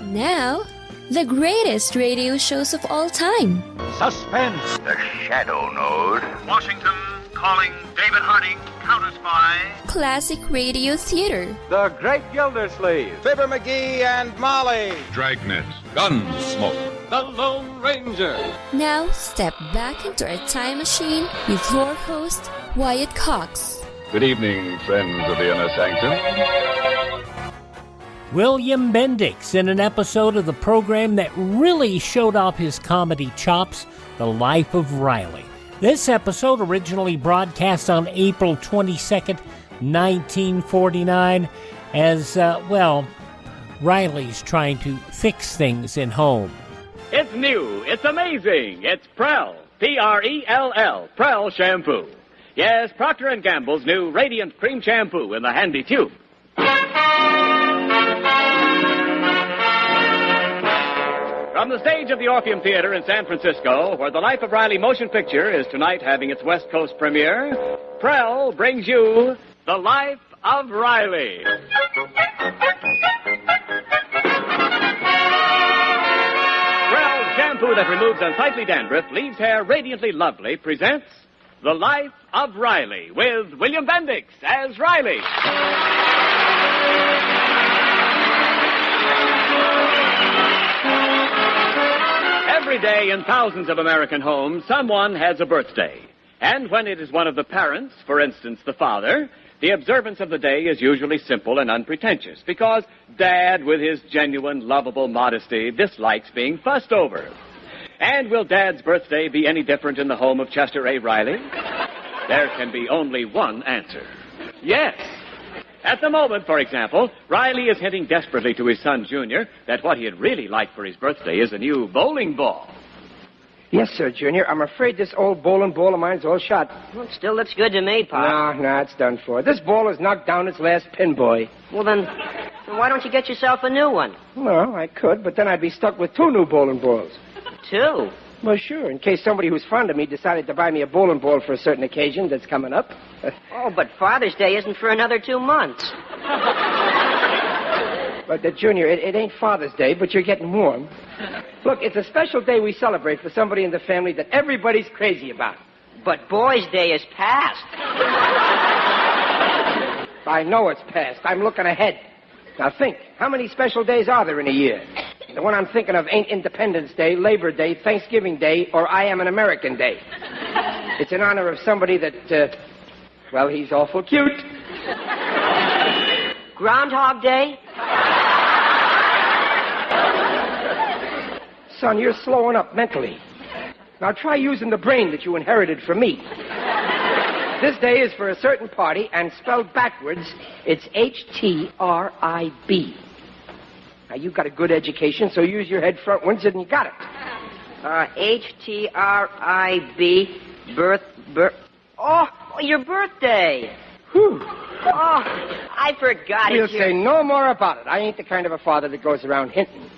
Now, the greatest radio shows of all time. Suspense. The Shadow Node. Washington calling David Harding, Counter Spy. Classic radio theater. The Great Gildersleeve. Fibber McGee and Molly. Dragnet. Gunsmoke. The Lone Ranger. Now, step back into our time machine with your host, Wyatt Cox. Good evening, friends of the Inner Sanctum. William Bendix in an episode of the program that really showed off his comedy chops, The Life of Riley. This episode originally broadcast on April 22nd, 1949, as, Riley's trying to fix things in home. It's new, it's amazing, it's Prell, P-R-E-L-L, Prell Shampoo. Yes, Procter & Gamble's new Radiant Cream Shampoo in the handy tube. From the stage of the Orpheum Theater in San Francisco, where the Life of Riley motion picture is tonight having its West Coast premiere, Prell brings you The Life of Riley. Prell's shampoo that removes unsightly dandruff, leaves hair radiantly lovely, presents The Life of Riley with William Bendix as Riley. Every day in thousands of American homes, someone has a birthday. And when it is one of the parents, for instance, the father, the observance of the day is usually simple and unpretentious because Dad, with his genuine, lovable modesty, dislikes being fussed over. And will Dad's birthday be any different in the home of Chester A. Riley? There can be only one answer. Yes. At the moment, for example, Riley is hinting desperately to his son, Junior, that what he'd really like for his birthday is a new bowling ball. Yes, sir, Junior. I'm afraid this old bowling ball of mine's all shot. Well, it still looks good to me, Pop. No, it's done for. This ball has knocked down its last pin, boy. Well, then why don't you get yourself a new one? Well, I could, but then I'd be stuck with 2 new bowling balls. 2? Well, sure, in case somebody who's fond of me decided to buy me a bowling ball for a certain occasion that's coming up. Oh, but Father's Day isn't for another 2 months. But, Junior, it ain't Father's Day, but you're getting warm. Look, it's a special day we celebrate for somebody in the family that everybody's crazy about. But Boys' Day is past. I know it's past. I'm looking ahead. Now think, how many special days are there in a year? The one I'm thinking of ain't Independence Day, Labor Day, Thanksgiving Day, or I Am an American Day. It's in honor of somebody that, he's awful cute. Groundhog Day? Son, you're slowing up mentally. Now try using the brain that you inherited from me. This day is for a certain party, and spelled backwards, it's H-T-R-I-B. Now, you've got a good education, so use your head frontwards, and you got it. H-T-R-I-B, Oh, your birthday. Whew. Oh, I forgot it. We'll say no more about it. I ain't the kind of a father that goes around hinting.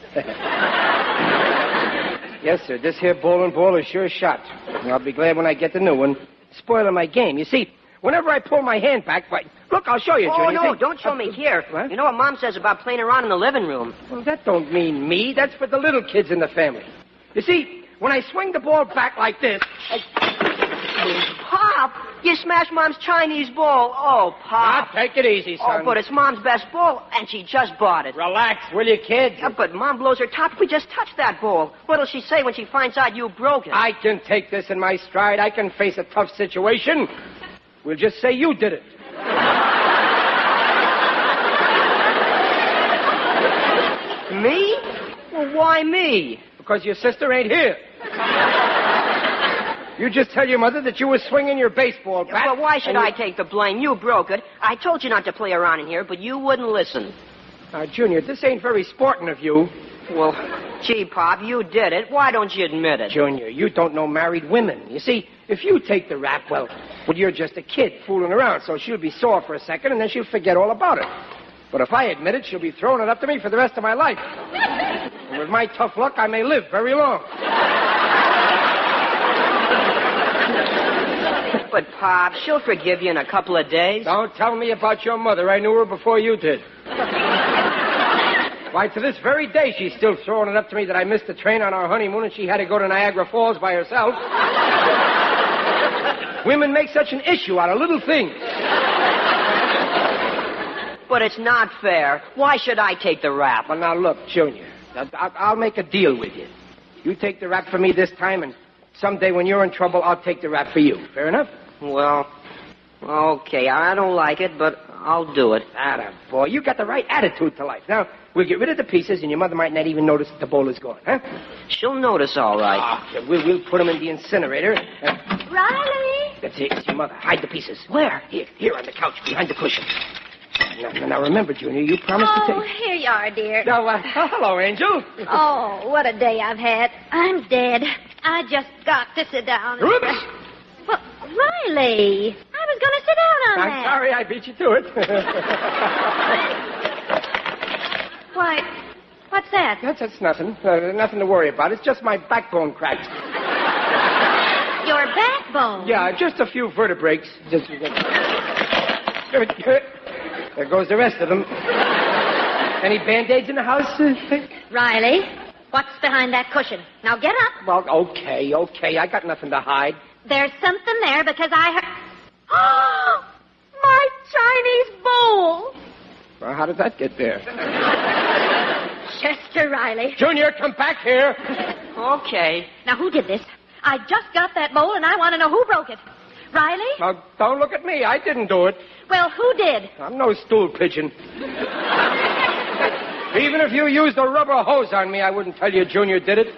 Yes, sir, this here bowling ball is sure shot. And I'll be glad when I get the new one. Spoiling my game. You see, whenever I pull my hand back, look, I'll show you, Junior. Oh, no, don't show me here. What? You know what Mom says about playing around in the living room. Well, that don't mean me. That's for the little kids in the family. You see, when I swing the ball back like this, Pop, you smashed Mom's Chinese ball. Oh, Pop. Now, take it easy, son. Oh, but it's Mom's best ball, and she just bought it. Relax, will you, kid? Yeah, but Mom blows her top if we just touched that ball. What'll she say when she finds out you broke it? I can take this in my stride. I can face a tough situation. We'll just say you did it. Me? Well, why me? Because your sister ain't here. You just tell your mother that you were swinging your baseball bat. Well, why should I take the blame? You broke it. I told you not to play around in here, but you wouldn't listen. Now, Junior, this ain't very sporting of you. Well, gee, Pop, you did it. Why don't you admit it? Junior, you don't know married women. You see, if you take the rap, well, you're just a kid fooling around, so she'll be sore for a second, and then she'll forget all about it. But if I admit it, she'll be throwing it up to me for the rest of my life. And with my tough luck, I may live very long. But, Pop, she'll forgive you in a couple of days. Don't tell me about your mother. I knew her before you did. Why, to this very day, she's still throwing it up to me that I missed the train on our honeymoon and she had to go to Niagara Falls by herself. Women make such an issue out of little things. But it's not fair. Why should I take the rap? Well, now, look, Junior, I'll make a deal with you. You take the rap for me this time, and someday when you're in trouble, I'll take the rap for you. Fair enough? Well, okay, I don't like it, but I'll do it. Boy, you got the right attitude to life. Now, we'll get rid of the pieces, and your mother might not even notice that the bowl is gone, huh? She'll notice, all right. We'll put them in the incinerator. Riley! That's it. It's your mother. Hide the pieces. Where? Here on the couch, behind the cushion. Now remember, Junior, you promised to take... Oh, here you are, dear. Now, hello, Angel. Oh, what a day I've had. I'm dead. I just got to sit down. Oops. Well, Riley, I was going to sit down on I'm that. sorry I beat you to it. Why, what's that? That's nothing. Nothing to worry about. It's just my backbone cracked. Your backbone? Yeah, just a few vertebrae. There goes the rest of them. Any Band-Aids in the house? Riley, what's behind that cushion? Now get up. Well, okay. I got nothing to hide. There's something there because I heard... Oh, my Chinese bowl. Well, how did that get there? Chester Riley. Junior, come back here. Okay. Now, who did this? I just got that bowl, and I want to know who broke it. Riley? Now, don't look at me. I didn't do it. Well, who did? I'm no stool pigeon. Even if you used a rubber hose on me, I wouldn't tell you Junior did it.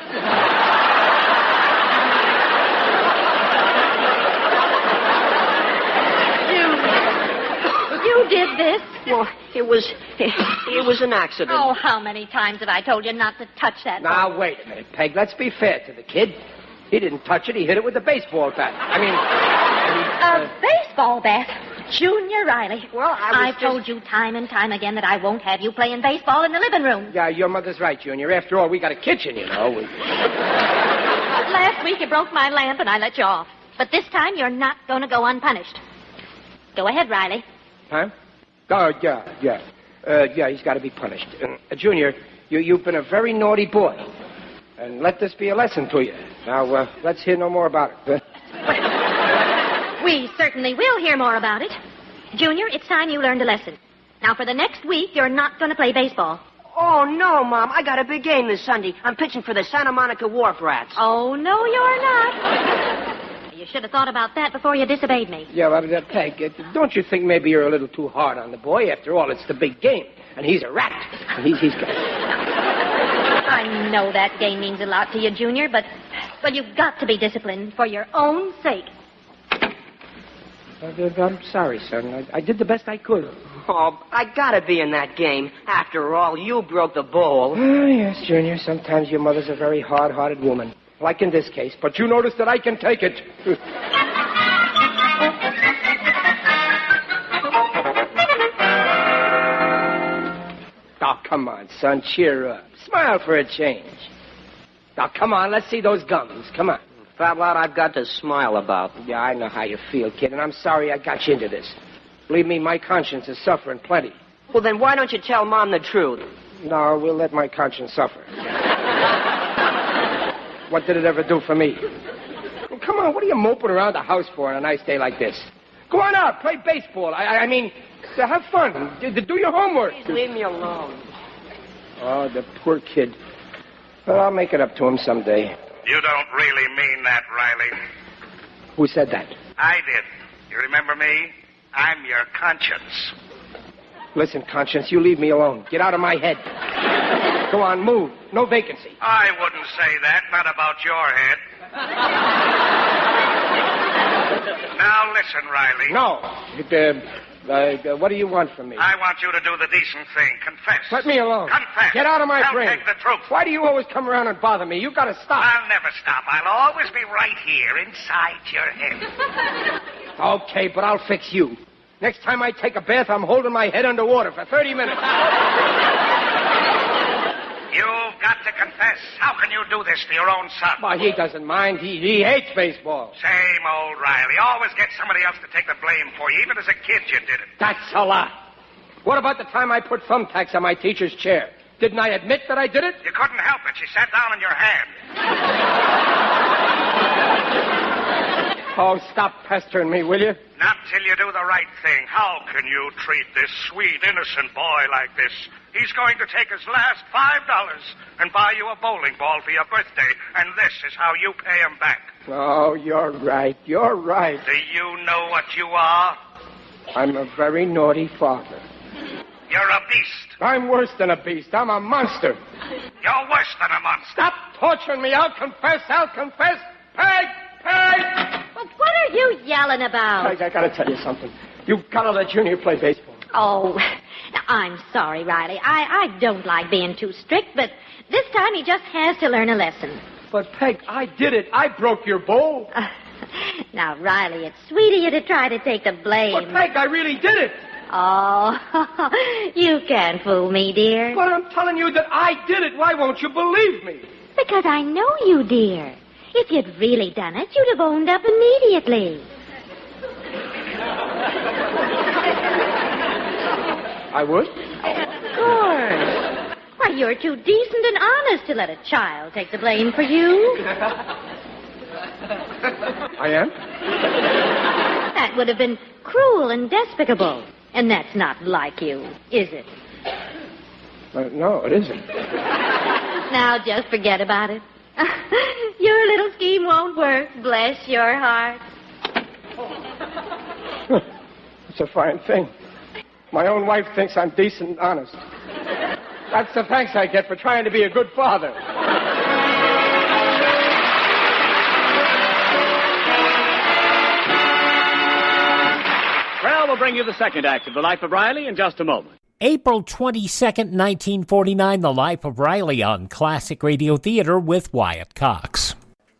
You did this? Well, it was an accident. Oh, how many times have I told you not to touch that bowl? Now, wait a minute, Peg. Let's be fair to the kid. He didn't touch it. He hit it with a baseball bat. A baseball bat? Junior Riley. Well, I've told you time and time again that I won't have you playing baseball in the living room. Yeah, your mother's right, Junior. After all, we got a kitchen, you know. Last week you broke my lamp and I let you off. But this time you're not going to go unpunished. Go ahead, Riley. Huh? Oh, yeah. He's got to be punished. Junior, you've been a very naughty boy. And let this be a lesson to you. Now, let's hear no more about it. We certainly will hear more about it. Junior, it's time you learned a lesson. Now, for the next week, you're not going to play baseball. Oh, no, Mom. I got a big game this Sunday. I'm pitching for the Santa Monica Wharf Rats. Oh, no, you're not. You should have thought about that before you disobeyed me. Yeah, well, Peg, don't you think maybe you're a little too hard on the boy? After all, it's the big game. And he's a rat. And he's got... I know that game means a lot to you, Junior, but you've got to be disciplined for your own sake. I'm sorry, son. I did the best I could. Oh, I gotta be in that game. After all, you broke the bowl. Oh, yes, Junior. Sometimes your mother's a very hard-hearted woman. Like in this case. But you notice that I can take it. Oh, come on, son. Cheer up. Smile for a change. Now, come on. Let's see those gums. Come on. Fat lot I've got to smile about. Yeah, I know how you feel, kid, and I'm sorry I got you into this. Believe me, my conscience is suffering plenty. Well, then why don't you tell Mom the truth? No, we'll let my conscience suffer. What did it ever do for me? Well, come on, what are you moping around the house for on a nice day like this? Go on out, play baseball. I mean, have fun. Do your homework. Please leave me alone. Oh, the poor kid. Well, I'll make it up to him someday. You don't really mean that, Riley. Who said that? I did. You remember me? I'm your conscience. Listen, Conscience, you leave me alone. Get out of my head. Go on, move. No vacancy. I wouldn't say that, not about your head. Now listen, Riley. No. What do you want from me? I want you to do the decent thing. Confess. Let me alone. Confess. Get out of my Tell brain. Take the truth. Why do you always come around and bother me? You gotta stop. I'll never stop. I'll always be right here inside your head. Okay, but I'll fix you. Next time I take a bath, I'm holding my head underwater for 30 minutes. You've got to confess. How can you do this to your own son? Well, he doesn't mind. He hates baseball. Same old Riley. Always get somebody else to take the blame for you. Even as a kid, you did it. That's a lie. What about the time I put thumbtacks on my teacher's chair? Didn't I admit that I did it? You couldn't help it. She sat down on your hand. Oh, stop pestering me, will you? Not till you do the right thing. How can you treat this sweet, innocent boy like this? He's going to take his last $5 and buy you a bowling ball for your birthday, and this is how you pay him back. Oh, you're right. You're right. Do you know what you are? I'm a very naughty father. You're a beast. I'm worse than a beast. I'm a monster. You're worse than a monster. Stop torturing me. I'll confess. Peg! Well, what are you yelling about? Peg, I gotta tell you something. You've got to let Junior play baseball. Oh, now, I'm sorry, Riley. I don't like being too strict, but this time he just has to learn a lesson. But, Peg, I did it. I broke your bowl. Now, Riley, it's sweet of you to try to take the blame. But, Peg, I really did it. Oh, you can't fool me, dear. But I'm telling you that I did it. Why won't you believe me? Because I know you, dear. If you'd really done it, you'd have owned up immediately. I would? Of course. Why, you're too decent and honest to let a child take the blame for you. I am? That would have been cruel and despicable. And that's not like you, is it? No, it isn't. Now just forget about it. Your little scheme won't work. Bless your heart. It's a fine thing. My own wife thinks I'm decent and honest. That's the thanks I get for trying to be a good father. Well, we'll bring you the second act of The Life of Riley in just a moment. April 22nd, 1949, The Life of Riley on Classic Radio Theater with Wyatt Cox.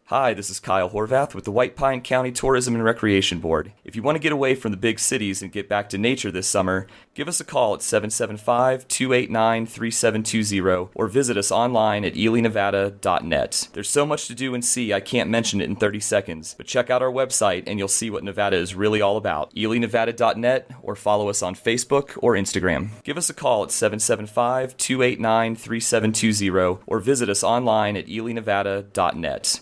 Hi, this is Kyle Horvath with the White Pine County Tourism and Recreation Board. If you want to get away from the big cities and get back to nature this summer, give us a call at 775-289-3720 or visit us online at elinevada.net. There's so much to do and see, I can't mention it in 30 seconds, but check out our website and you'll see what Nevada is really all about. elinevada.net or follow us on Facebook or Instagram. Give us a call at 775-289-3720 or visit us online at elinevada.net.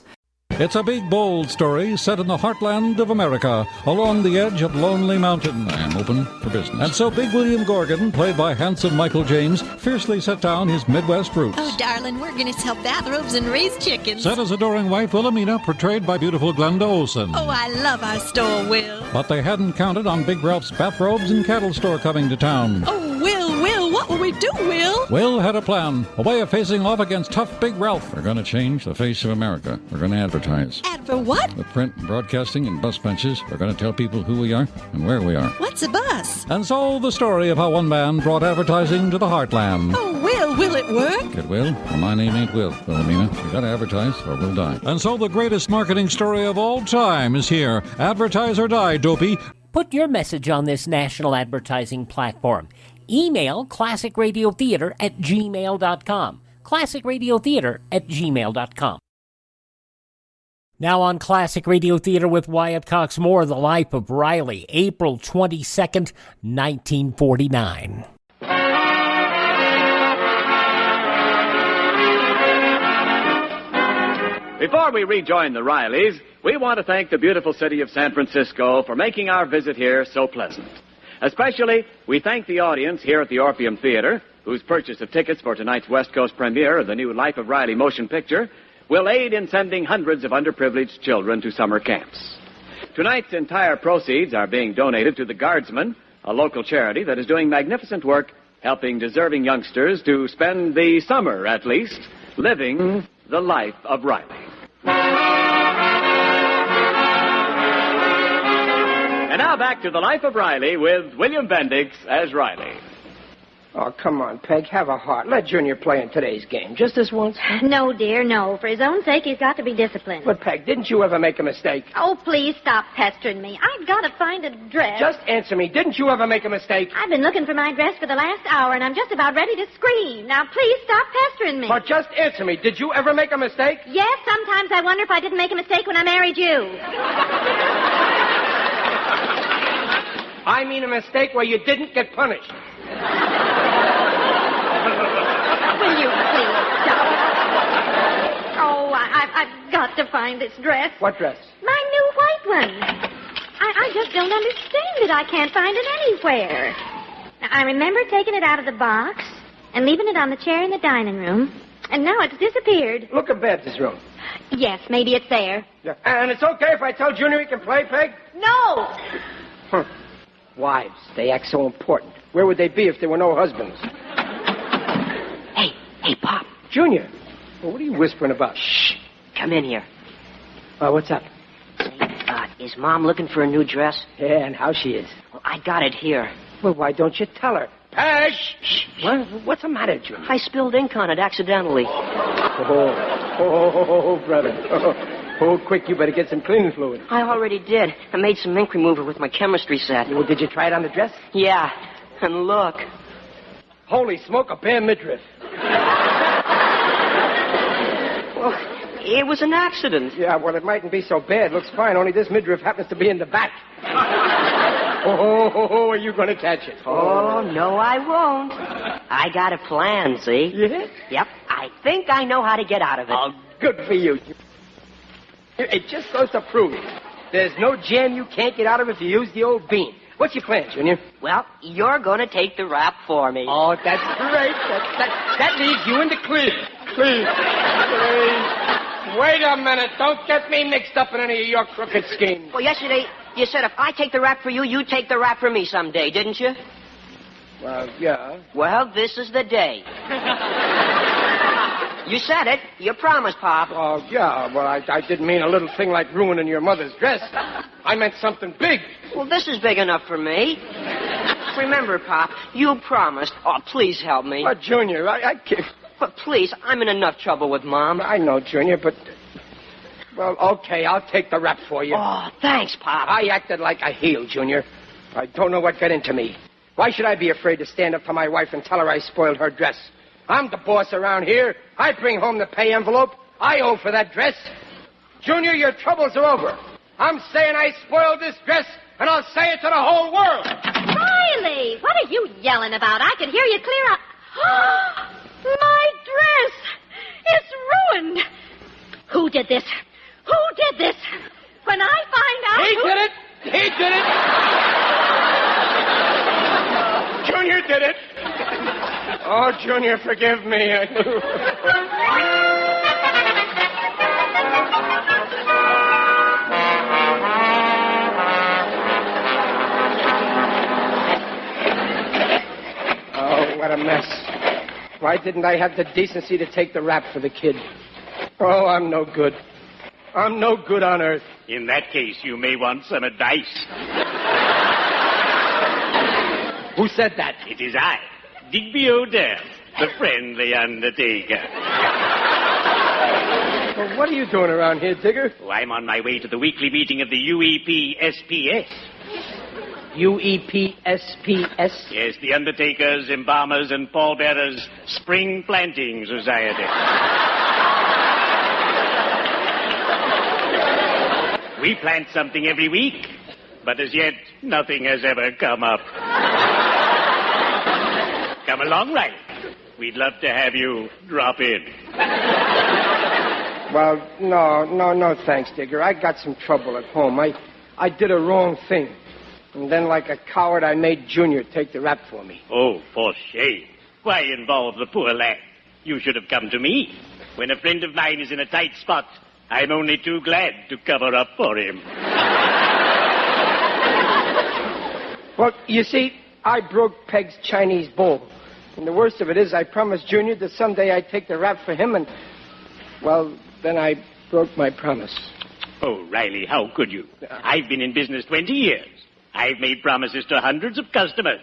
It's a big, bold story set in the heartland of America, along the edge of Lonely Mountain. I am open for business. And so Big William Gorgon, played by handsome Michael James, fiercely set down his Midwest roots. Oh, darling, we're going to sell bathrobes and raise chickens. Set his adoring wife, Wilhelmina, portrayed by beautiful Glenda Olsen. Oh, I love our store, Will. But they hadn't counted on Big Ralph's bathrobes and cattle store coming to town. Oh, Will, what will we do, Will? Will had a plan, a way of facing off against tough Big Ralph. We're going to change the face of America. We're going to advertise. Adver what? With print, broadcasting, and bus benches, we're going to tell people who we are and where we are. What's a bus? And so the story of how one man brought advertising to the heartland. Oh, will it work? It will. Well, my name ain't Will, Wilhelmina. We got to advertise or we'll die. And so the greatest marketing story of all time is here. Advertise or die, dopey. Put your message on this national advertising platform. Email classicradiotheater@gmail.com. classicradiotheater@gmail.com. Now on Classic Radio Theater with Wyatt Cox, more The Life of Riley, April 22nd, 1949. Before we rejoin the Rileys, we want to thank the beautiful city of San Francisco for making our visit here so pleasant. Especially, we thank the audience here at the Orpheum Theater, whose purchase of tickets for tonight's West Coast premiere of the new Life of Riley motion picture will aid in sending hundreds of underprivileged children to summer camps. Tonight's entire proceeds are being donated to the Guardsmen, a local charity that is doing magnificent work helping deserving youngsters to spend the summer, at least, living the life of Riley. And now back to The Life of Riley with William Bendix as Riley. Oh, come on, Peg. Have a heart. Let Junior play in today's game. Just this once. No, dear, no. For his own sake, he's got to be disciplined. But, Peg, didn't you ever make a mistake? Oh, please stop pestering me. I've got to find a dress. Just answer me. Didn't you ever make a mistake? I've been looking for my dress for the last hour, and I'm just about ready to scream. Now, please stop pestering me. But just answer me. Did you ever make a mistake? Yes, sometimes I wonder if I didn't make a mistake when I married you. I mean a mistake where you didn't get punished. Will I've got to find this dress. What dress? My new white one. I just don't understand it. I can't find it anywhere. Now, I remember taking it out of the box and leaving it on the chair in the dining room, and now it's disappeared. Look at Babs' room. Yes, maybe it's there. Yeah. And it's okay if I tell Junior he can play, Peg? No! Huh. Wives, they act so important. Where would they be if there were no husbands? Hey, Pop. Junior, well, what are you whispering about? Shh. Come in here. What's up? Is Mom looking for a new dress? Yeah, and how she is? Well, I got it here. Well, why don't you tell her? Peg! Shh. What's the matter, Junior? I spilled ink on it accidentally. Oh, brother. Oh, quick, you better get some cleaning fluid. I already did. I made some ink remover with my chemistry set. Well, did you try it on the dress? Yeah. And look. Holy smoke, a bare midriff. Well, it was an accident. Yeah, well, it mightn't be so bad. Looks fine, only this midriff happens to be in the back. Oh, are you going to catch it? Oh, no, I won't. I got a plan, see? Yeah? Yep. I think I know how to get out of it. Oh, good for you. It just goes to prove there's no jam you can't get out of if you use the old bean. What's your plan, Junior? Well, you're going to take the rap for me. Oh, that's great. That leaves you in the clear. Please. Wait a minute. Don't get me mixed up in any of your crooked schemes. Well, yesterday you said if I take the rap for you, you take the rap for me someday, didn't you? Well, yeah. Well, this is the day. You said it. You promised, Pop. Oh, yeah. Well, I didn't mean a little thing like ruining your mother's dress. I meant something big. Well, this is big enough for me. Remember, Pop, you promised. Oh, please help me. But, Junior, I can't... But please, I'm in enough trouble with Mom. I know, Junior, but... Well, okay, I'll take the rap for you. Oh, thanks, Pop. I acted like a heel, Junior. I don't know what got into me. Why should I be afraid to stand up to my wife and tell her I spoiled her dress? I'm the boss around here. I bring home the pay envelope. I owe for that dress. Junior, your troubles are over. I'm saying I spoiled this dress, and I'll say it to the whole world. Riley, what are you yelling about? I could hear you clear up. My dress! It's ruined! Who did this? Who did this? When I find out... He did it! He did it! Junior did it! Oh, Junior, forgive me. Oh, what a mess. Why didn't I have the decency to take the rap for the kid? Oh, I'm no good. I'm no good on earth. In that case, you may want some advice. Who said that? It is I, Digby O'Dell, the friendly undertaker. Well, what are you doing around here, Digger? Oh, I'm on my way to the weekly meeting of the UEP-SPS. UEP-SPS? Yes, the Undertakers, Embalmers, and Pallbearers Spring Planting Society. We plant something every week, but as yet, nothing has ever come up. Come along, Riley. We'd love to have you drop in. Well, no, thanks, Digger. I got some trouble at home. I did a wrong thing. And then, like a coward, I made Junior take the rap for me. Oh, for shame. Why involve the poor lad? You should have come to me. When a friend of mine is in a tight spot, I'm only too glad to cover up for him. Well, you see, I broke Peg's Chinese bowl. And the worst of it is I promised Junior that someday I'd take the rap for him, and, well, then I broke my promise. Oh, Riley, how could you? I've been in business 20 years. I've made promises to hundreds of customers,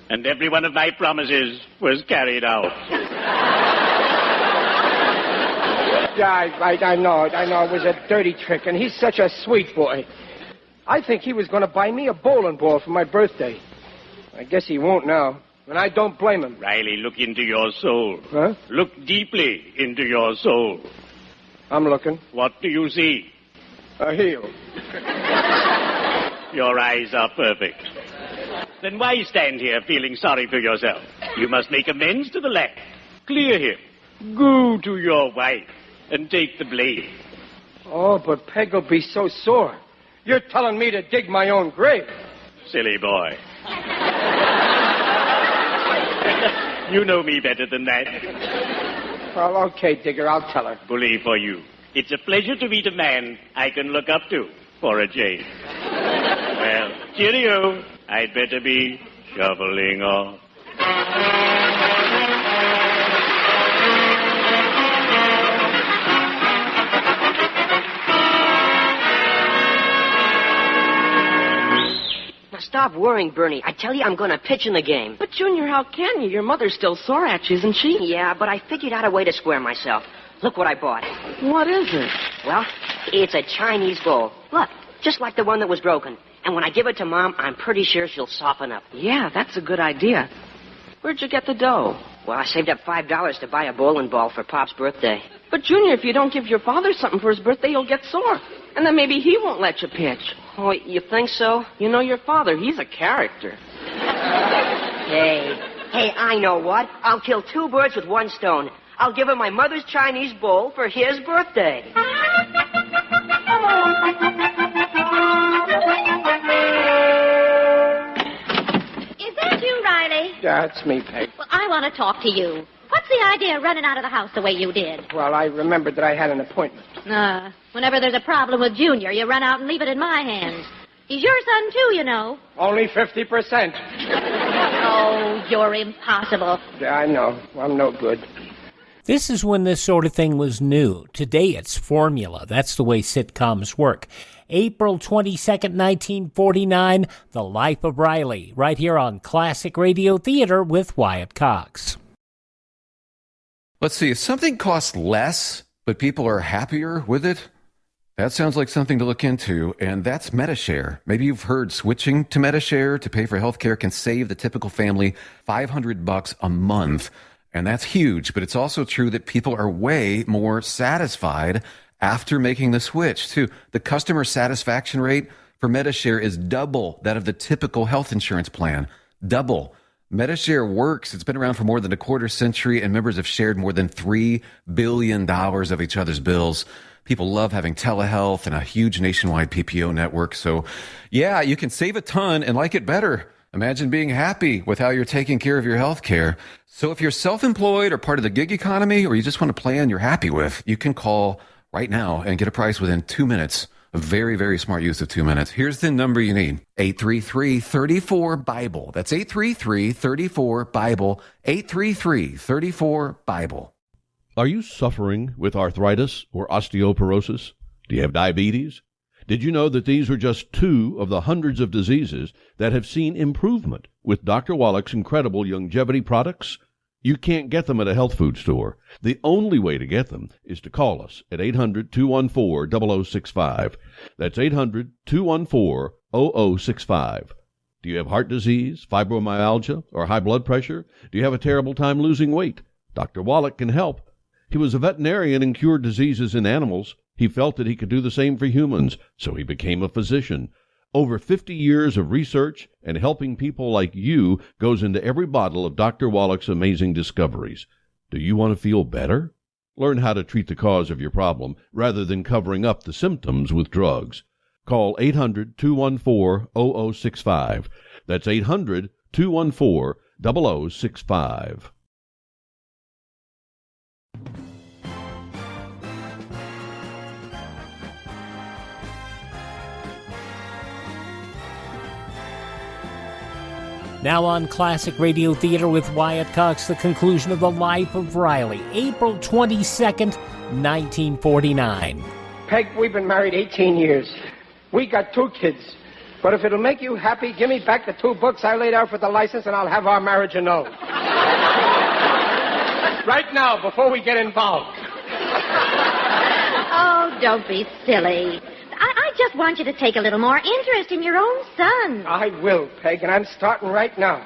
and every one of my promises was carried out. Yeah, I know. It was a dirty trick, and he's such a sweet boy. I think he was going to buy me a bowling ball for my birthday. I guess he won't now, and I don't blame him. Riley, look into your soul. Huh? Look deeply into your soul. I'm looking. What do you see? A heel. Your eyes are perfect. Then why stand here feeling sorry for yourself? You must make amends to the lad. Clear him. Go to your wife. and take the blame. Oh, but Peg will be so sore. You're telling me to dig my own grave. Silly boy. You know me better than that. Well, okay, Digger, I'll tell her. Bully for you. It's a pleasure to meet a man I can look up to for a change. Well, cheerio. I'd better be shoveling off. Stop worrying, Bernie. I tell you, I'm going to pitch in the game. But, Junior, how can you? Your mother's still sore at you, isn't she? Yeah, but I figured out a way to square myself. Look what I bought. What is it? Well, it's a Chinese bowl. Look, just like the one that was broken. And when I give it to Mom, I'm pretty sure she'll soften up. Yeah, that's a good idea. Where'd you get the dough? Well, I saved up $5 to buy a bowling ball for Pop's birthday. But, Junior, if you don't give your father something for his birthday, he'll get sore. And then maybe he won't let you pitch. Oh, you think so? You know your father. He's a character. Hey, I know what. I'll kill two birds with one stone. I'll give him my mother's Chinese bowl for his birthday. Is that you, Riley? Yeah, it's me, Peg. Well, I want to talk to you. What's the idea of running out of the house the way you did? Well, I remembered that I had an appointment. Whenever there's a problem with Junior, you run out and leave it in my hands. He's your son, too, you know. Only 50%. Oh, you're impossible. Yeah, I know. I'm no good. This is when this sort of thing was new. Today it's formula. That's the way sitcoms work. April 22nd, 1949, The Life of Riley, right here on Classic Radio Theater with Wyatt Cox. Let's see, if something costs less, but people are happier with it, that sounds like something to look into, and that's MediShare. Maybe you've heard switching to MediShare to pay for healthcare can save the typical family $500 a month, and that's huge, but it's also true that people are way more satisfied after making the switch, too. The customer satisfaction rate for MediShare is double that of the typical health insurance plan. Double. MediShare works. It's been around for more than a quarter century, and members have shared more than $3 billion of each other's bills. People love having telehealth and a huge nationwide PPO network. So, yeah, you can save a ton and like it better. Imagine being happy with how you're taking care of your health care. So if you're self-employed or part of the gig economy, or you just want a plan you're happy with, you can call right now and get a price within 2 minutes. A very, very smart use of 2 minutes. Here's the number you need. 833-34-BIBLE. That's 833-34-BIBLE. 833-34-BIBLE. Are you suffering with arthritis or osteoporosis? Do you have diabetes? Did you know that these are just two of the hundreds of diseases that have seen improvement with Dr. Wallach's incredible longevity products? You can't get them at a health food store. The only way to get them is to call us at 800-214-0065. That's 800-214-0065. Do you have heart disease, fibromyalgia, or high blood pressure? Do you have a terrible time losing weight? Dr. Wallach can help. He was a veterinarian and cured diseases in animals. He felt that he could do the same for humans, so he became a physician. Over 50 years of research and helping people like you goes into every bottle of Dr. Wallach's amazing discoveries. Do you want to feel better? Learn how to treat the cause of your problem rather than covering up the symptoms with drugs. Call 800-214-0065. That's 800-214-0065. Now on Classic Radio Theater with Wyatt Cox, the conclusion of The Life of Riley, April 22nd, 1949. Peg, we've been married 18 years. We got 2 kids. But if it'll make you happy, give me back the 2 books I laid out for the license, and I'll have our marriage annulled. Right now, before we get involved. Oh, don't be silly. I just want you to take a little more interest in your own son. I will, Peg, and I'm starting right now.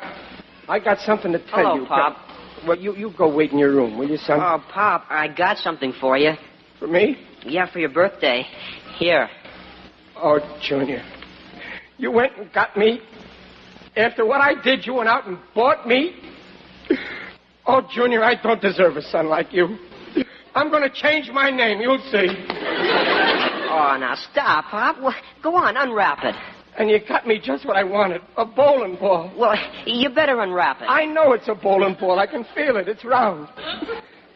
I got something to tell you, Pop. Peg. Well, you go wait in your room, will you, son? Oh, Pop, I got something for you. For me? Yeah, for your birthday. Here. Oh, Junior. You went and got me. After what I did, you went out and bought me. Oh, Junior, I don't deserve a son like you. I'm going to change my name. You'll see. Oh, now stop, Pop. Well, go on, unwrap it. And you got me just what I wanted, a bowling ball. Well, you better unwrap it. I know it's a bowling ball. I can feel it. It's round.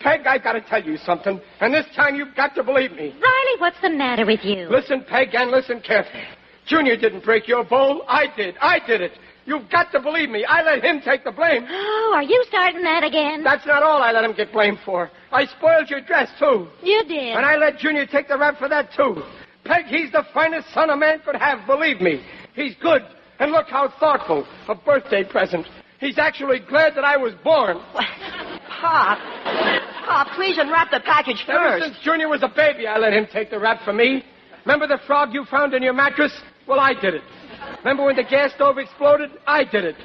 Peg, I've got to tell you something, and this time you've got to believe me. Riley, what's the matter with you? Listen, Peg, and listen carefully. Junior didn't break your bowl. I did. I did it. You've got to believe me. I let him take the blame. Oh, are you starting that again? That's not all I let him get blamed for. I spoiled your dress, too. You did. And I let Junior take the rap for that, too. Peg, he's the finest son a man could have, believe me. He's good. And look how thoughtful. A birthday present. He's actually glad that I was born. Pop, please unwrap the package first. Ever since Junior was a baby, I let him take the rap for me. Remember the frog you found in your mattress? Well, I did it. Remember when the gas stove exploded? I did it.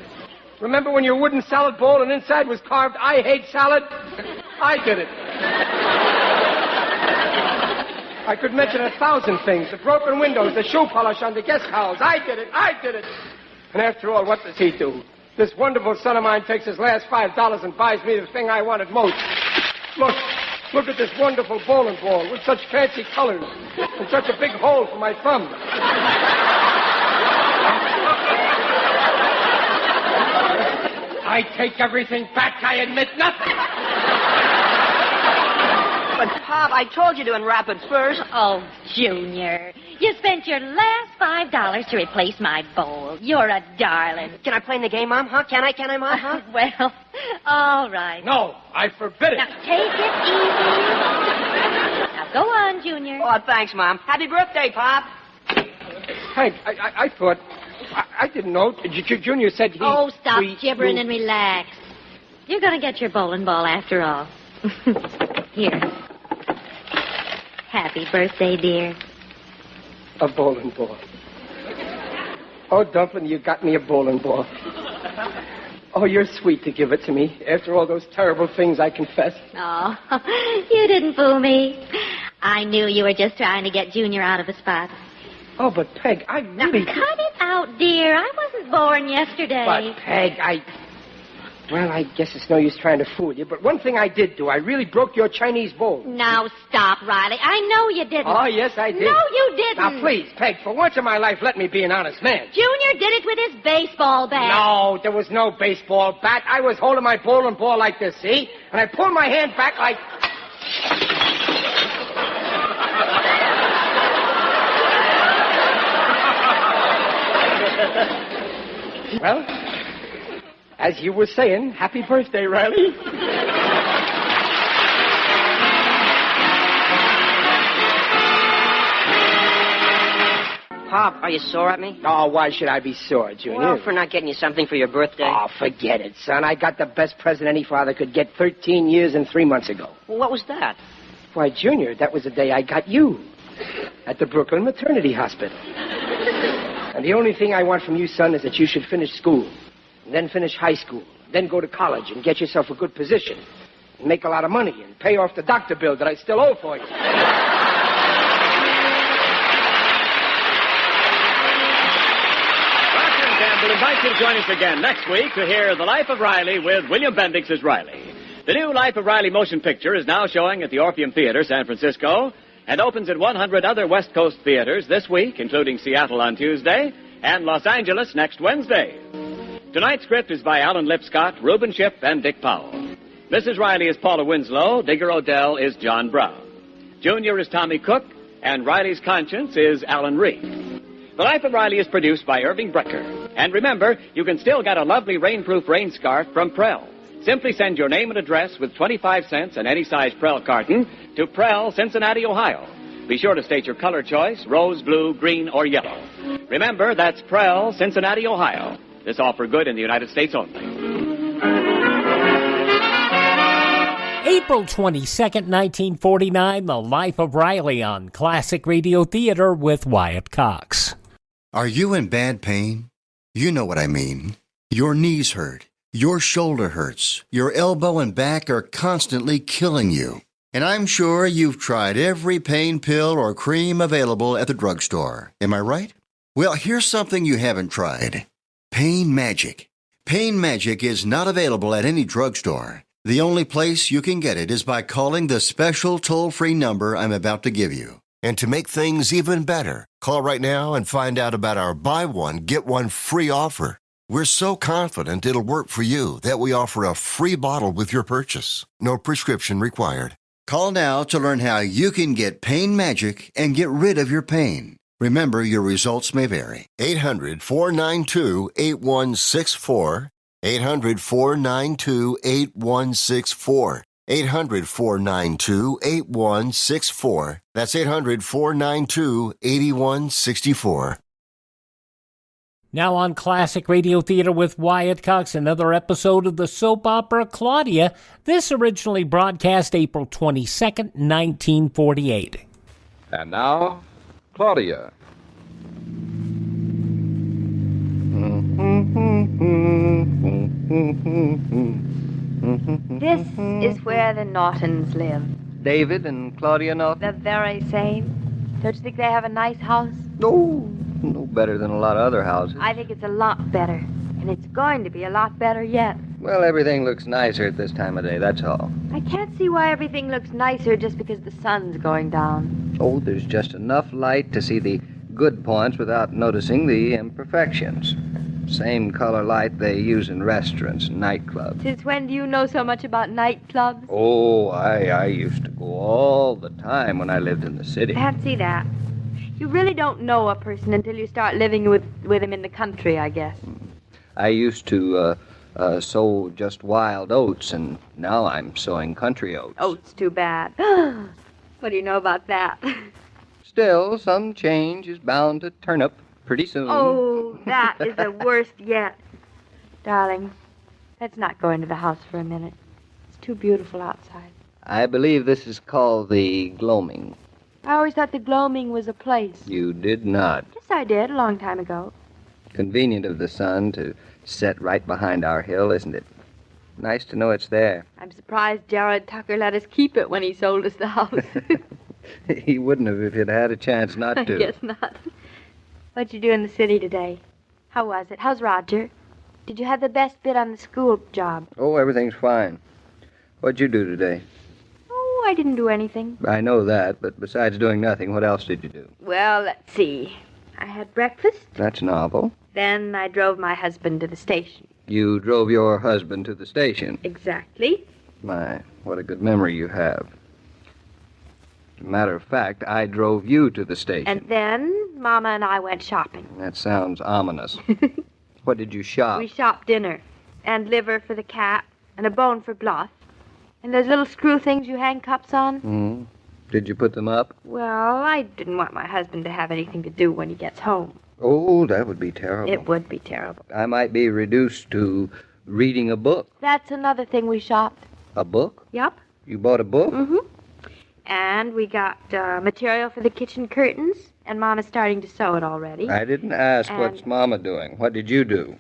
Remember when your wooden salad bowl and inside was carved, "I hate salad"? I did it. I could mention 1,000 things. The broken windows, the shoe polish on the guest towels. I did it. I did it. And after all, what does he do? This wonderful son of mine takes his last $5 and buys me the thing I wanted most. Look at this wonderful bowling ball with such fancy colors and such a big hole for my thumb. I take everything back. I admit nothing. But, Pop, I told you to unwrap it first. Oh, Junior, you spent your last $5 to replace my bowl. You're a darling. Can I play in the game, Mom? Huh? Can I, Mom? Huh? Well, all right. No, I forbid it. Now, take it easy. Now, go on, Junior. Oh, thanks, Mom. Happy birthday, Pop. Hank, I thought... I didn't know. Junior said he... Oh, stop gibbering and relax. You're going to get your bowling ball after all. Here. Happy birthday, dear. A bowling ball. Oh, Dumpling, you got me a bowling ball. Oh, you're sweet to give it to me after all those terrible things I confessed. Oh, you didn't fool me. I knew you were just trying to get Junior out of a spot. Oh, but Peg, I really... Now, cut it out, dear. I wasn't born yesterday. But, Peg, Well, I guess it's no use trying to fool you, but one thing I did do, I really broke your Chinese bowl. Now, stop, Riley. I know you didn't. Oh, yes, I did. No, you didn't. Now, please, Peg, for once in my life, let me be an honest man. Junior did it with his baseball bat. No, there was no baseball bat. I was holding my bowling ball like this, see? And I pulled my hand back like... Well, as you were saying, happy birthday, Riley. Pop, are you sore at me? Oh, why should I be sore, Junior? Well, for not getting you something for your birthday. Oh, forget it, son. I got the best present any father could get 13 years and 3 months ago. Well, what was that? Why, Junior, that was the day I got you at the Brooklyn Maternity Hospital. And the only thing I want from you, son, is that you should finish school, and then finish high school, then go to college and get yourself a good position, and make a lot of money and pay off the doctor bill that I still owe for you. Procter & Gamble invites you to join us again next week to hear The Life of Riley with William Bendix as Riley. The new Life of Riley motion picture is now showing at the Orpheum Theater, San Francisco, and opens at 100 other West Coast theaters this week, including Seattle on Tuesday and Los Angeles next Wednesday. Tonight's script is by Alan Lipscott, Reuben Shipp, and Dick Powell. Mrs. Riley is Paula Winslow, Digger Odell is John Brown. Junior is Tommy Cook, and Riley's conscience is Alan Reed. The Life of Riley is produced by Irving Brecker. And remember, you can still get a lovely rainproof rain scarf from Prell. Simply send your name and address with 25 cents and any size Prell carton to Prell, Cincinnati, Ohio. Be sure to state your color choice, rose, blue, green, or yellow. Remember, that's Prell, Cincinnati, Ohio. This offer good in the United States only. April 22nd, 1949, The Life of Riley on Classic Radio Theater with Wyatt Cox. Are you in bad pain? You know what I mean. Your knees hurt. Your shoulder hurts. Your elbow and back are constantly killing you. And I'm sure you've tried every pain pill or cream available at the drugstore. Am I right? Well, here's something you haven't tried. Pain Magic. Pain Magic is not available at any drugstore. The only place you can get it is by calling the special toll-free number I'm about to give you. And to make things even better, call right now and find out about our buy one, get one free offer. We're so confident it'll work for you that we offer a free bottle with your purchase. No prescription required. Call now to learn how you can get pain magic and get rid of your pain. Remember, your results may vary. 800-492-8164. 800-492-8164. 800-492-8164. That's 800-492-8164. Now on Classic Radio Theater with Wyatt Cox, another episode of the soap opera Claudia. This originally broadcast April 22nd, 1948. And now, Claudia. This is where the Nortons live. David and Claudia Norton? The very same. Don't you think they have a nice house? No better than a lot of other houses. I think it's a lot better. And it's going to be a lot better yet. Well, everything looks nicer at this time of day, that's all. I can't see why everything looks nicer just because the sun's going down. Oh, there's just enough light to see the good points without noticing the imperfections. Same color light they use in restaurants and nightclubs. Since when do you know so much about nightclubs? Oh, I used to go all the time when I lived in the city. Fancy that. You really don't know a person until you start living with him in the country, I guess. I used to sow just wild oats, and now I'm sowing country oats. Oats, too bad. What do you know about that? Still, some change is bound to turn up pretty soon. Oh, that is the worst yet. Darling, let's not go into the house for a minute. It's too beautiful outside. I believe this is called the Gloaming. I always thought the Gloaming was a place. You did not. Yes, I did, a long time ago. Convenient of the sun to set right behind our hill, isn't it? Nice to know it's there. I'm surprised Jared Tucker let us keep it when he sold us the house. He wouldn't have if he'd had a chance not to. I guess not. What'd you do in the city today? How was it? How's Roger? Did you have the best bit on the school job? Oh, everything's fine. What'd you do today? Oh, I didn't do anything. I know that, but besides doing nothing, what else did you do? Well, let's see. I had breakfast. That's novel. Then I drove my husband to the station. You drove your husband to the station? Exactly. My, what a good memory you have. As a matter of fact, I drove you to the station. And then Mama and I went shopping. That sounds ominous. What did you shop? We shopped dinner. And liver for the cat. And a bone for Bluff. And those little screw things you hang cups on. Did you put them up? Well, I didn't want my husband to have anything to do when he gets home. Oh, that would be terrible. It would be terrible. I might be reduced to reading a book. That's another thing we shopped. A book? Yep. You bought a book? Mm-hmm. And we got material for the kitchen curtains, and Mama's starting to sew it already. I didn't ask what's Mama doing. What did you do?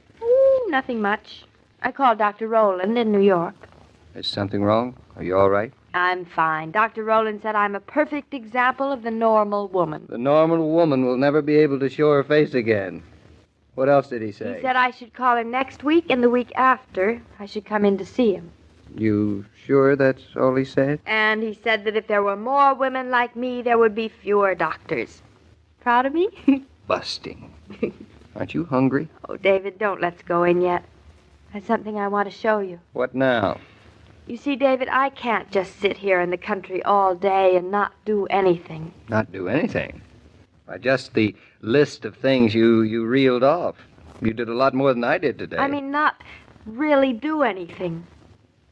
Nothing much. I called Dr. Rowland in New York. Is something wrong? Are you all right? I'm fine. Dr. Rowland said I'm a perfect example of the normal woman. The normal woman will never be able to show her face again. What else did he say? He said I should call him next week, and the week after I should come in to see him. You sure that's all he said? And he said that if there were more women like me, there would be fewer doctors. Proud of me? Busting. Aren't you hungry? Oh, David, don't let's go in yet. There's something I want to show you. What now? You see, David, I can't just sit here in the country all day and not do anything. Not do anything? Why, just the list of things you reeled off. You did a lot more than I did today. I mean, not really do anything.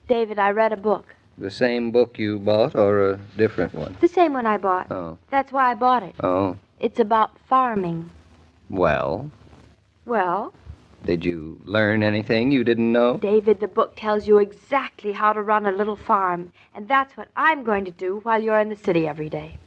David, I read a book. The same book you bought or a different one? The same one I bought. Oh. That's why I bought it. Oh. It's about farming. Well? Well? Did you learn anything you didn't know? David, the book tells you exactly how to run a little farm. And that's what I'm going to do while you're in the city every day.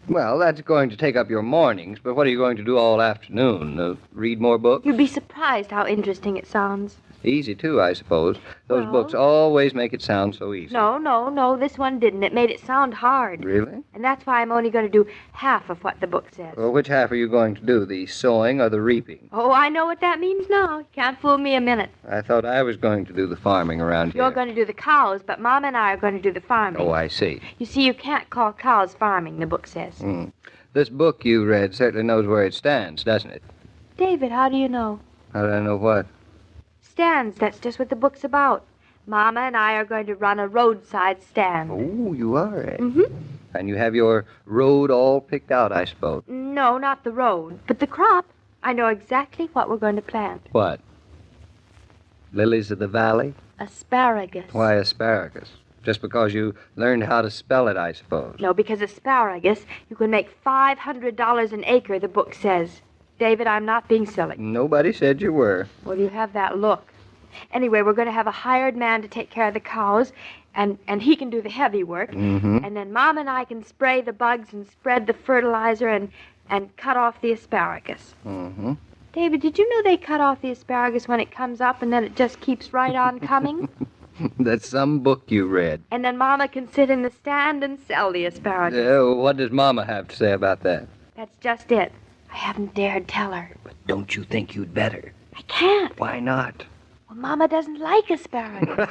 Well, that's going to take up your mornings, but what are you going to do all afternoon? Read more books? You'd be surprised how interesting it sounds. Easy, too, I suppose. Those Well- books always make it sound so easy. No, this one didn't. It made it sound hard. Really? And that's why I'm only going to do half of what the book says. Well, which half are you going to do, the sowing or the reaping? Oh, I know what that means now. You can't fool me a minute. I thought I was going to do the farming around here. You're going to do the cows, but Mom and I are going to do the farming. Oh, I see. You see, you can't call cows farming, the book says. This book you read certainly knows where it stands, doesn't it? David, how do you know? How do I know what? Stands, that's just what the book's about. Mama and I are going to run a roadside stand. Oh, you are, eh? Mm-hmm. And you have your road all picked out, I suppose. No, not the road, but the crop. I know exactly what we're going to plant. What? Lilies of the valley? Asparagus. Why asparagus? Just because you learned how to spell it, I suppose. No, because asparagus, you can make $500 an acre, the book says. David, I'm not being silly. Nobody said you were. Well, you have that look. Anyway, we're going to have a hired man to take care of the cows, and he can do the heavy work. Mm-hmm. And then Mom and I can spray the bugs and spread the fertilizer and cut off the asparagus. Mm-hmm. David, did you know they cut off the asparagus when it comes up and then it just keeps right on coming? That's some book you read. And then Mama can sit in the stand and sell the asparagus. What does Mama have to say about that? That's just it. I haven't dared tell her. But don't you think you'd better? I can't. Why not? Well, Mama doesn't like asparagus.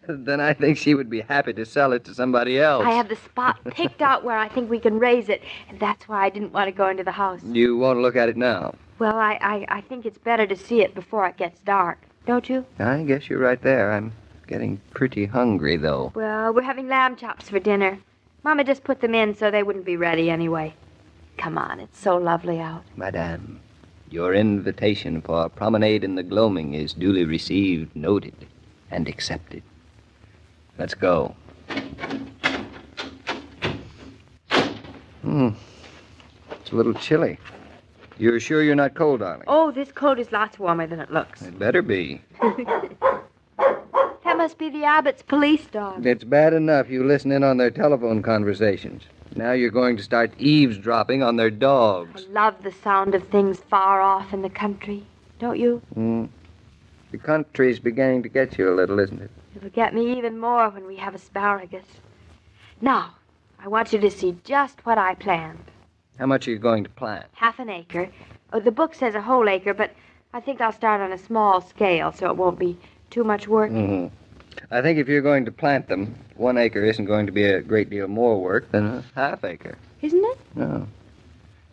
Then I think she would be happy to sell it to somebody else. I have the spot picked out where I think we can raise it, and that's why I didn't want to go into the house. You want to look at it now? Well, I think it's better to see it before it gets dark. Don't you? I guess you're right there. I'm getting pretty hungry, though. Well, we're having lamb chops for dinner. Mama just put them in so they wouldn't be ready anyway. Come on, it's so lovely out. Madame, your invitation for a promenade in the Gloaming is duly received, noted, and accepted. Let's go. It's a little chilly. You're sure you're not cold, darling? Oh, this coat is lots warmer than it looks. It better be. That must be the Abbott's police dog. It's bad enough you listen in on their telephone conversations. Now you're going to start eavesdropping on their dogs. I love the sound of things far off in the country. Don't you? The country's beginning to get you a little, isn't it? It'll get me even more when we have asparagus. Now, I want you to see just what I planned. How much are you going to plant? Half an acre. Oh, the book says a whole acre, but I think I'll start on a small scale so it won't be too much work. I think if you're going to plant them, 1 acre isn't going to be a great deal more work than a half acre. Isn't it? No.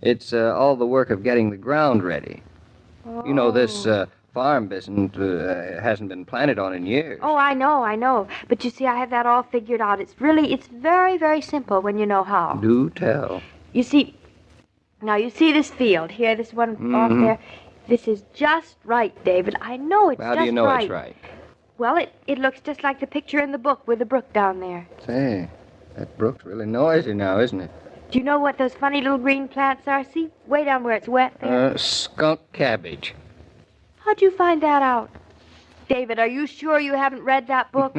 It's all the work of getting the ground ready. Oh. You know, this farm business hasn't been planted on in years. Oh, I know. But you see, I have that all figured out. It's very, very simple when you know how. Do tell. You see, now you see this field here, this one off there. This is just right, David. I know it's just right. How do you know it's right? Well, it looks just like the picture in the book with the brook down there. Say, that brook's really noisy now, isn't it? Do you know what those funny little green plants are? See, way down where it's wet there. Skunk cabbage. How'd you find that out? David, are you sure you haven't read that book?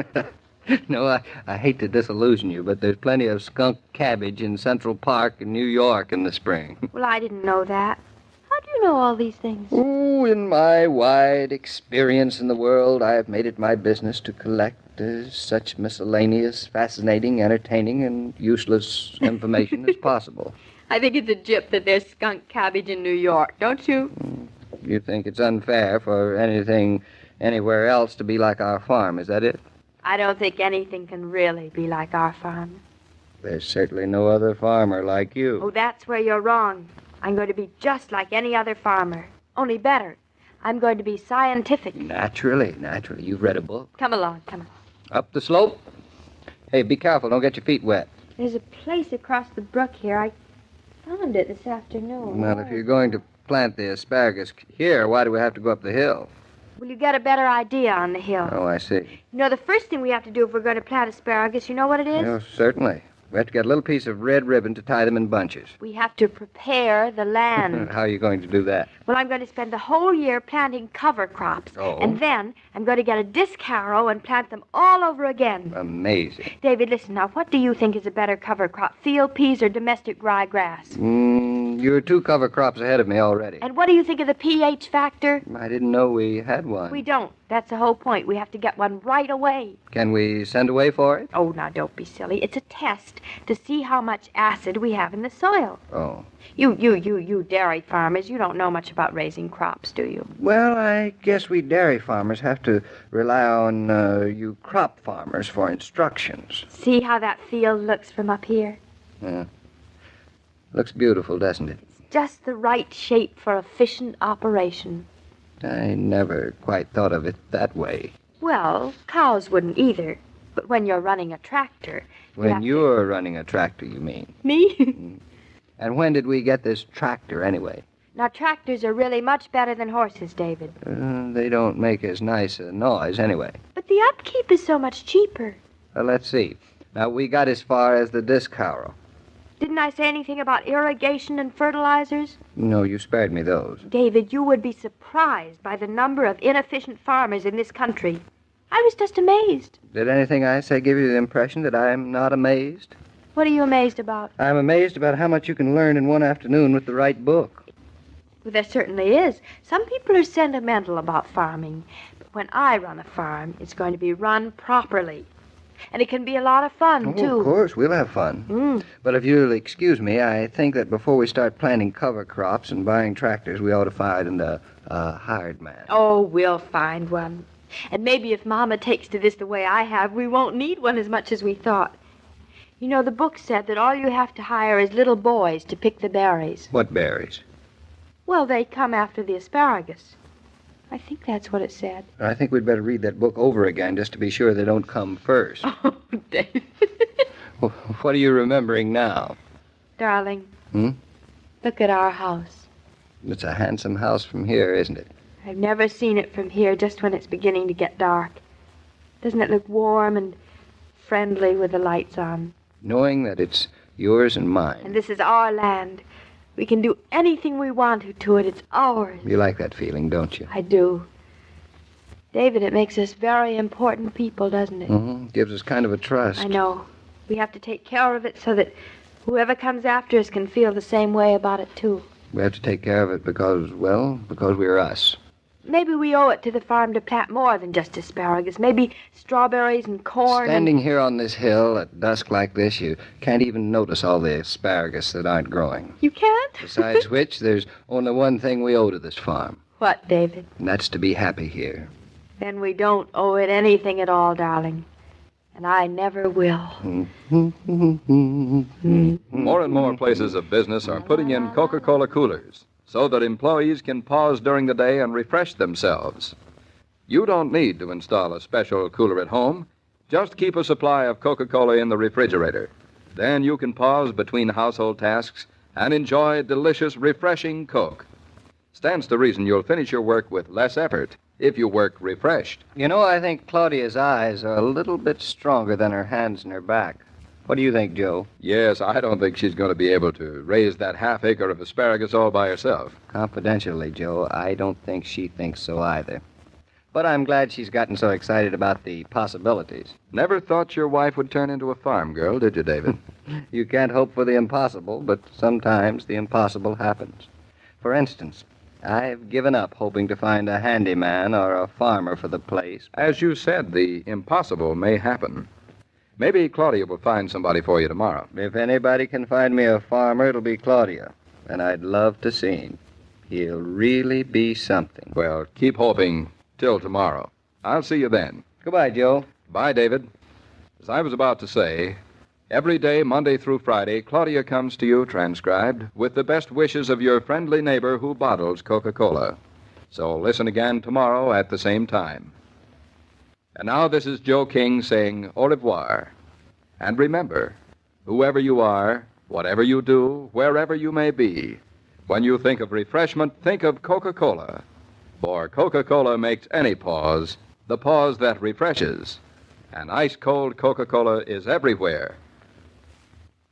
No, I hate to disillusion you, but there's plenty of skunk cabbage in Central Park in New York in the spring. Well, I didn't know that. How do you know all these things? Oh, in my wide experience in the world, I have made it my business to collect such miscellaneous, fascinating, entertaining, and useless information as possible. I think it's a jip that there's skunk cabbage in New York, don't you? You think it's unfair for anything anywhere else to be like our farm, is that it? I don't think anything can really be like our farm. There's certainly no other farmer like you. Oh, that's where you're wrong. I'm going to be just like any other farmer, only better. I'm going to be scientific. Naturally. You've read a book. Come along. Up the slope. Hey, be careful. Don't get your feet wet. There's a place across the brook here. I found it this afternoon. Well, if you're going to plant the asparagus here, why do we have to go up the hill? Will you get a better idea on the hill? Oh, I see. You know, the first thing we have to do if we're going to plant asparagus, you know what it is? Oh, certainly. We have to get a little piece of red ribbon to tie them in bunches. We have to prepare the land. How are you going to do that? Well, I'm going to spend the whole year planting cover crops. Oh. And then I'm going to get a disc harrow and plant them all over again. Amazing. David, listen now. What do you think is a better cover crop, field peas or domestic ryegrass? You're 2 cover crops ahead of me already. And what do you think of the pH factor? I didn't know we had one. We don't. That's the whole point. We have to get one right away. Can we send away for it? Oh, now, don't be silly. It's a test to see how much acid we have in the soil. Oh. You dairy farmers, you don't know much about raising crops, do you? Well, I guess we dairy farmers have to rely on you crop farmers for instructions. See how that field looks from up here? Yeah. Looks beautiful, doesn't it? It's just the right shape for efficient operation. I never quite thought of it that way. Well, cows wouldn't either. But when you're running a tractor... When you're running a tractor, you mean? Me? And when did we get this tractor, anyway? Now, tractors are really much better than horses, David. They don't make as nice a noise, anyway. But the upkeep is so much cheaper. Let's see. Now, we got as far as the disc harrow. Didn't I say anything about irrigation and fertilizers? No, you spared me those. David, you would be surprised by the number of inefficient farmers in this country. I was just amazed. Did anything I say give you the impression that I'm not amazed? What are you amazed about? I'm amazed about how much you can learn in one afternoon with the right book. Well, there certainly is. Some people are sentimental about farming. But when I run a farm, it's going to be run properly. And it can be a lot of fun, too. Of course, we'll have fun. But if you'll excuse me, I think that before we start planting cover crops and buying tractors, we ought to find a hired man. Oh, we'll find one. And maybe if Mama takes to this the way I have, we won't need one as much as we thought. You know, the book said that all you have to hire is little boys to pick the berries. What berries? Well, they come after the asparagus. I think that's what it said. I think we'd better read that book over again just to be sure they don't come first. Oh, David. What are you remembering now? Darling, look at our house. It's a handsome house from here, isn't it? I've never seen it from here just when it's beginning to get dark. Doesn't it look warm and friendly with the lights on? Knowing that it's yours and mine. And this is our land. We can do anything we want to it. It's ours. You like that feeling, don't you? I do. David, it makes us very important people, doesn't it? Gives us kind of a trust. I know. We have to take care of it so that whoever comes after us can feel the same way about it, too. We have to take care of it because we're us. Maybe we owe it to the farm to plant more than just asparagus. Maybe strawberries and corn. Standing here on this hill at dusk like this, you can't even notice all the asparagus that aren't growing. You can't? Besides which, there's only one thing we owe to this farm. What, David? And that's to be happy here. Then we don't owe it anything at all, darling. And I never will. More and more places of business are putting in Coca-Cola coolers so that employees can pause during the day and refresh themselves. You don't need to install a special cooler at home. Just keep a supply of Coca-Cola in the refrigerator. Then you can pause between household tasks and enjoy delicious, refreshing Coke. Stands to reason you'll finish your work with less effort if you work refreshed. You know, I think Claudia's eyes are a little bit stronger than her hands and her back. What do you think, Joe? Yes, I don't think she's going to be able to raise that half-acre of asparagus all by herself. Confidentially, Joe, I don't think she thinks so either. But I'm glad she's gotten so excited about the possibilities. Never thought your wife would turn into a farm girl, did you, David? You can't hope for the impossible, but sometimes the impossible happens. For instance, I've given up hoping to find a handyman or a farmer for the place. As you said, the impossible may happen. Maybe Claudia will find somebody for you tomorrow. If anybody can find me a farmer, it'll be Claudia. And I'd love to see him. He'll really be something. Well, keep hoping till tomorrow. I'll see you then. Goodbye, Joe. Bye, David. As I was about to say, every day, Monday through Friday, Claudia comes to you, transcribed, with the best wishes of your friendly neighbor who bottles Coca-Cola. So listen again tomorrow at the same time. And now this is Joe King saying au revoir. And remember, whoever you are, whatever you do, wherever you may be, when you think of refreshment, think of Coca-Cola. For Coca-Cola makes any pause the pause that refreshes. And ice-cold Coca-Cola is everywhere.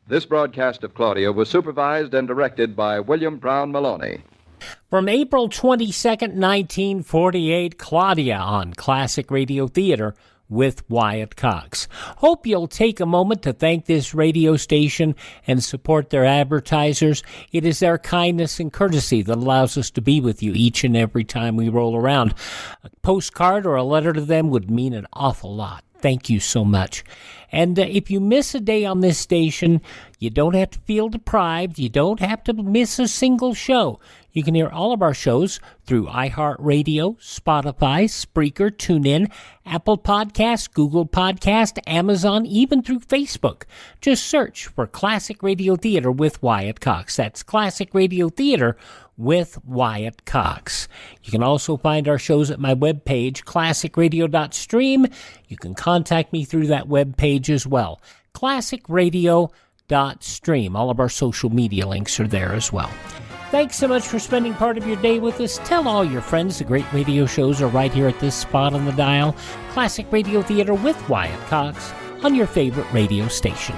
This broadcast of Claudia was supervised and directed by William Brown Maloney. From April 22nd, 1948, Claudia on Classic Radio Theater with Wyatt Cox. Hope you'll take a moment to thank this radio station and support their advertisers. It is their kindness and courtesy that allows us to be with you each and every time we roll around. A postcard or a letter to them would mean an awful lot. Thank you so much. And if you miss a day on this station, you don't have to feel deprived. You don't have to miss a single show. You can hear all of our shows through iHeartRadio, Spotify, Spreaker, TuneIn, Apple Podcasts, Google Podcast, Amazon, even through Facebook. Just search for Classic Radio Theater with Wyatt Cox. That's Classic Radio Theater with Wyatt Cox. You can also find our shows at my webpage, classicradio.stream. You can contact me through that webpage as well, classicradio.stream. All of our social media links are there as well. Thanks so much for spending part of your day with us. Tell all your friends the great radio shows are right here at this spot on the dial. Classic Radio Theater with Wyatt Cox on your favorite radio station.